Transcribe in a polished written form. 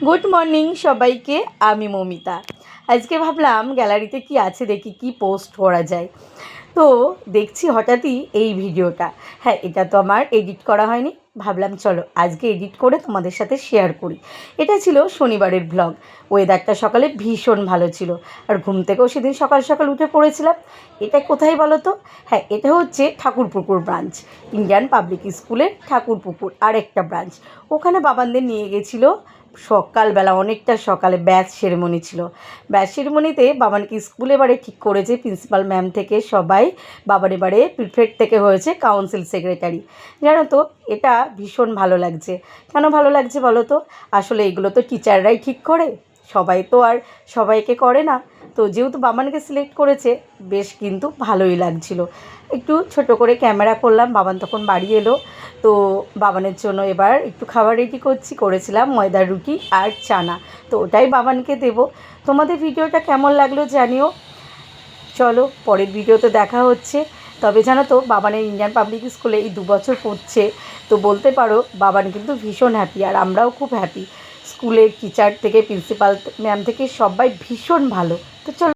Good morning সবাইকে। আমি মমিতা। আজকে ভাবলাম গ্যালারিতে কি আছে দেখি, কি পোস্ট করা যায়। তো দেখছি হঠাৎই এই ভিডিওটা। হ্যাঁ, এটা তো আমার এডিট করা হয়নি। ভাবলাম চলো আজকে এডিট করে তোমাদের সাথে শেয়ার করি। এটা ছিল শনিবারের ব্লগ। ওয়েদারটা সকালে ভীষণ ভালো ছিল, আর ঘুম থেকেও সেদিন সকাল সকাল উঠে পড়েছিলাম। এটা কোথায় বলো তো? হ্যাঁ, এটা হচ্ছে ঠাকুরপুকুর ব্রাঞ্চ, ইন্ডিয়ান পাবলিক স্কুলের ঠাকুরপুকুর আরেকটা ব্রাঞ্চ। ওখানে বাবানদের নিয়ে গেছিলো সকালবেলা, অনেকটা সকালে ব্যাচ সেরেমনি ছিল। ব্যাচ সেরেমনিতে বাবানকে স্কুলে এবারে ঠিক করেছে প্রিন্সিপাল ম্যাম থেকে সবাই। বাবার এবারে প্রিফেক্ট থেকে হয়েছে কাউন্সিল সেক্রেটারি। জানো তো, এটা ভীষণ ভালো লাগছে। কেন ভালো লাগছে বলো তো? আসলে এগুলো তো টিচাররাই ঠিক করে, সবাই তো আর সবাইকে করে না। তো যেহেতু বাবানকে সিলেক্ট করেছে, বেশ কিন্তু ভালোই লাগছিল। একটু ছোট করে ক্যামেরা করলাম, বাবান তখন বাড়ি এলো। তো বাবানের জন্য এবার একটু খাবার রেডি করেছিলাম ময়দার রুটি আর চানা। তো ওটাই বাবানকে দেবো। তোমাদের ভিডিওটা কেমন লাগলো জানিও। চলো পরের ভিডিওতে দেখা হচ্ছে। তবে জানো তো, বাবানের ইন্ডিয়ান পাবলিক স্কুলে এই 2 বছর পড়ছে। তো বলতে পারো বাবান কিন্তু ভীষণ হ্যাপি, আর আমরাও খুব হ্যাপি। স্কুলের টিচার থেকে প্রিন্সিপাল ম্যাম থেকে সবাই ভীষণ ভালো। তো চলো।